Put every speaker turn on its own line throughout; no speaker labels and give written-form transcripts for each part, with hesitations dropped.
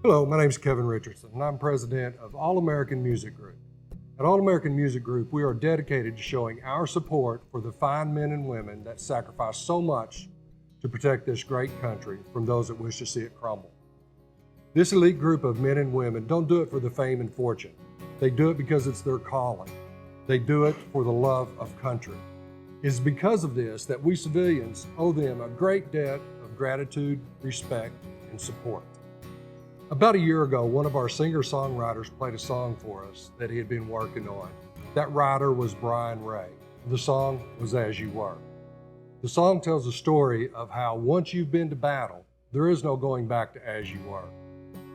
Hello, my name is Kevin Richardson, and I'm president of All American Music Group. At All American Music Group, we are dedicated to showing our support for the fine men and women that sacrifice so much to protect this great country from those that wish to see it crumble. This elite group of men and women don't do it for the fame and fortune. They do it because it's their calling. They do it for the love of country. It's because of this that we civilians owe them a great debt of gratitude, respect, and support. About a year ago, one of our singer-songwriters played a song for us that he had been working on. That writer was John Rhea. The song was As You Were. The song tells the story of how once you've been to battle, there is no going back to as you were.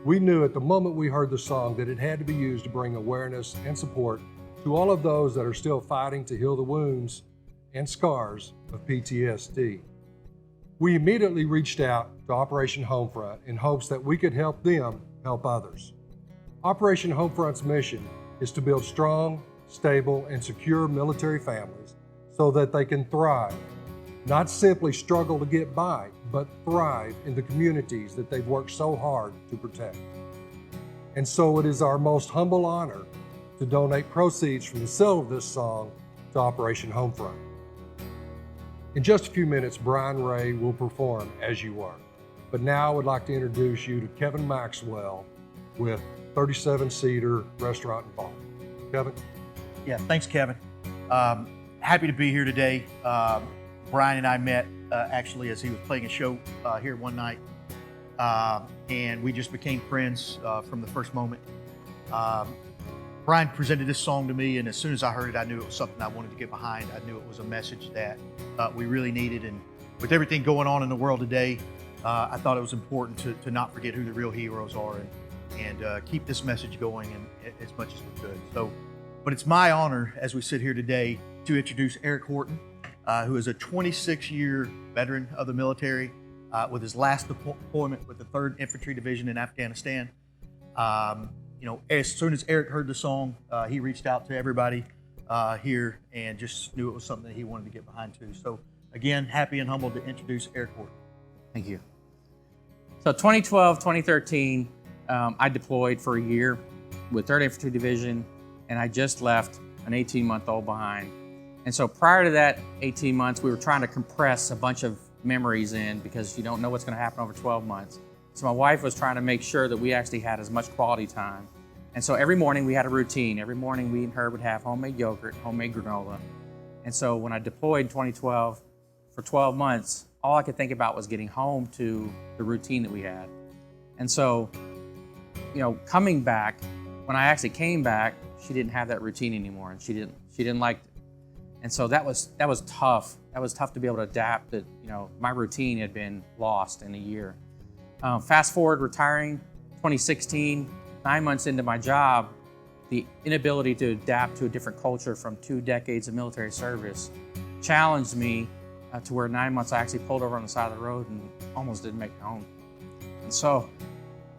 We knew at the moment we heard the song that it had to be used to bring awareness and support to all of those that are still fighting to heal the wounds and scars of PTSD. We immediately reached out to Operation Homefront in hopes that we could help them help others. Operation Homefront's mission is to build strong, stable, and secure military families so that they can thrive, not simply struggle to get by, but thrive in the communities that they've worked so hard to protect. And so it is our most humble honor to donate proceeds from the sale of this song to Operation Homefront. In just a few minutes, John Rhea will perform As You Were. But now I would like to introduce you to Kevin Maxwell with 37-Seater Restaurant and Bar. Kevin?
Yeah, thanks, Kevin. Happy to be here today. Brian and I met actually as he was playing a show here one night, and we just became friends from the first moment. Brian presented this song to me, and as soon as I heard it, I knew it was something I wanted to get behind. I knew it was a message that we really needed, and with everything going on in the world today, I thought it was important to not forget who the real heroes are and keep this message going as much as we could. But it's my honor as we sit here today to introduce Eric Horton, who is a 26-year veteran of the military with his last deployment with the 3rd Infantry Division in Afghanistan. As soon as Eric heard the song, he reached out to everybody here and just knew it was something that he wanted to get behind too. So again, happy and humbled to introduce Eric Horton.
Thank you. So 2012, 2013, I deployed for a year with 3rd Infantry Division, and I just left an 18-month-old behind. And so prior to that 18 months, we were trying to compress a bunch of memories in because you don't know what's going to happen over 12 months. So my wife was trying to make sure that we actually had as much quality time. And so every morning we had a routine. Every morning we and her would have homemade yogurt, homemade granola. And so when I deployed in 2012, for 12 months, all I could think about was getting home to the routine that we had. And so, coming back, when I actually came back, she didn't have that routine anymore, and she didn't like it. And so that was tough. That was tough to be able to adapt that, my routine had been lost in a year. Fast forward, retiring, 2016, 9 months into my job, the inability to adapt to a different culture from 2 decades of military service challenged me to where 9 months I actually pulled over on the side of the road and almost didn't make it home. And so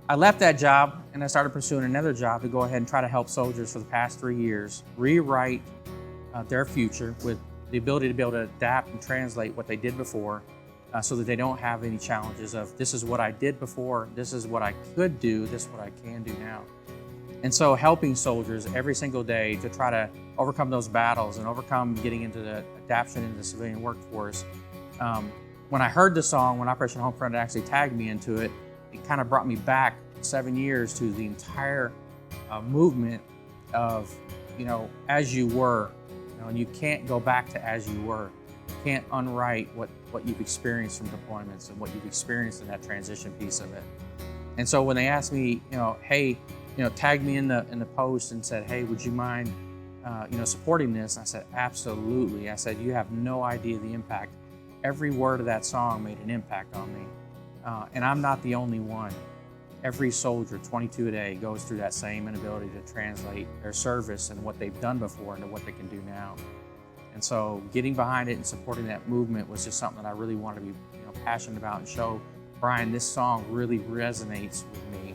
I left that job and I started pursuing another job to go ahead and try to help soldiers for the past 3 years rewrite their future with the ability to be able to adapt and translate what they did before so that they don't have any challenges of this is what I did before, this is what I could do, this is what I can do now. And so helping soldiers every single day to try to overcome those battles and overcome getting into the adaptation into the civilian workforce. When I heard the song, when Operation Homefront actually tagged me into it, it kind of brought me back 7 years to the entire movement of, as you were. And you can't go back to as you were. You can't unwrite what you've experienced from deployments and what you've experienced in that transition piece of it. And so when they asked me, hey, tagged me in the post and said, hey, would you mind, supporting this? I said, absolutely. I said, you have no idea the impact. Every word of that song made an impact on me. And I'm not the only one. Every soldier, 22 a day, goes through that same inability to translate their service and what they've done before into what they can do now. And so getting behind it and supporting that movement was just something that I really wanted to be passionate about and show Brian, this song really resonates with me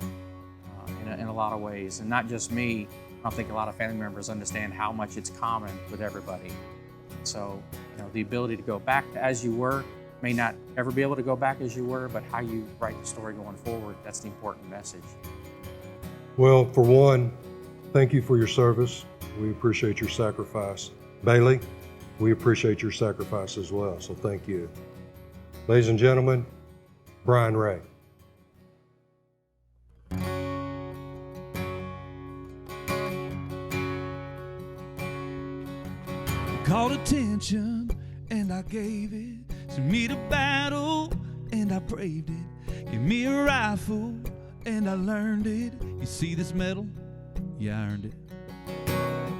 in a lot of ways. And not just me, I don't think a lot of family members understand how much it's common with everybody. So, the ability to go back to as you were, may not ever be able to go back as you were, but how you write the story going forward, that's the important message.
Well, for one, thank you for your service. We appreciate your sacrifice. Bailey, we appreciate your sacrifice as well, so thank you. Ladies and gentlemen, Brian Ray.
Called attention and I gave it. Sent me to battle and I braved it. Give me a rifle and I learned it. You see this medal? Yeah, I earned it.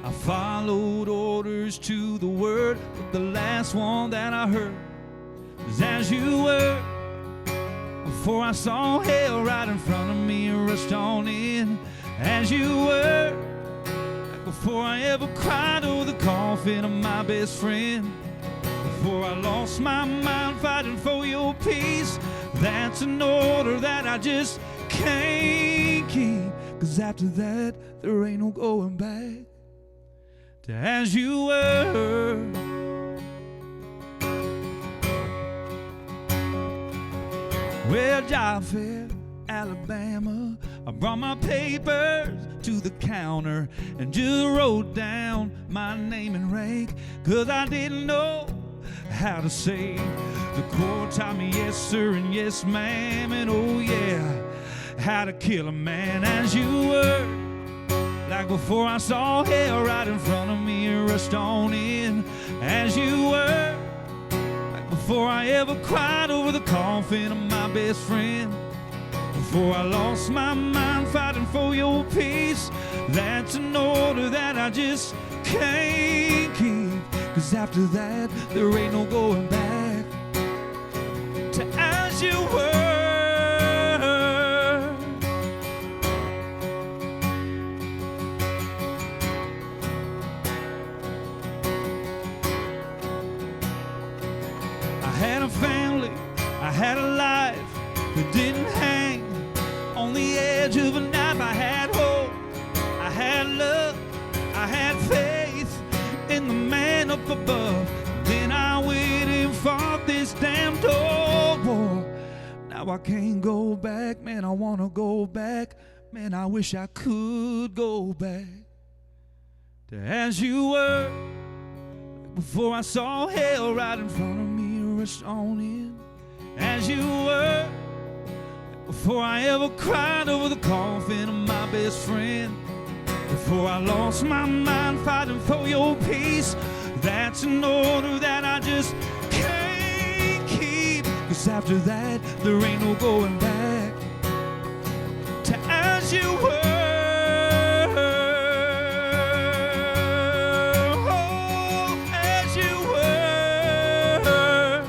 I followed orders to the word, but the last one that I heard was as you were. Before I saw hell right in front of me and rushed on in as you were. Before I ever cried over the coffin of my best friend. Before I lost my mind fighting for your peace. That's an order that I just can't keep. 'Cause after that, there ain't no going back to as you were. Well, job fair, Alabama, I brought my papers to the counter and just wrote down my name and rank, 'cause I didn't know how to say. The court taught me yes sir and yes ma'am, and oh yeah, how to kill a man as you were. Like before I saw hell right in front of me and rushed on in as you were. Like before I ever cried over the coffin of my best friend. Before I lost my mind fighting for your peace. That's an order that I just can't keep. 'Cause after that, there ain't no going back to as you were. I had a family, I had a life that didn't hang on the edge of a knife. I had hope, I had love, I had faith in the man up above. Then I went and fought this damn old war. Now I can't go back, man, I wanna go back. Man, I wish I could go back to as you were. Before I saw hell right in front of me and rushed on in as you were. Before I ever cried over the coffin of my best friend. Before I lost my mind fighting for your peace. That's an order that I just can't keep. 'Cause after that, there ain't no going back to as you were. Oh, as you were.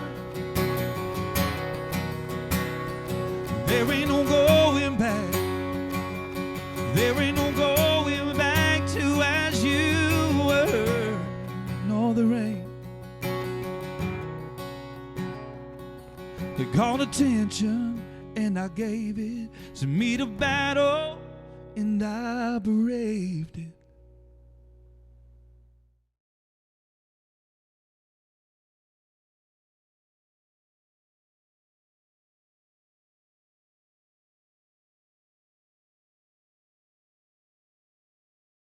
There ain't no going back. There ain't no going back to as you were. No, there ain't. They called attention and I gave it. Sent me to battle and I braved it.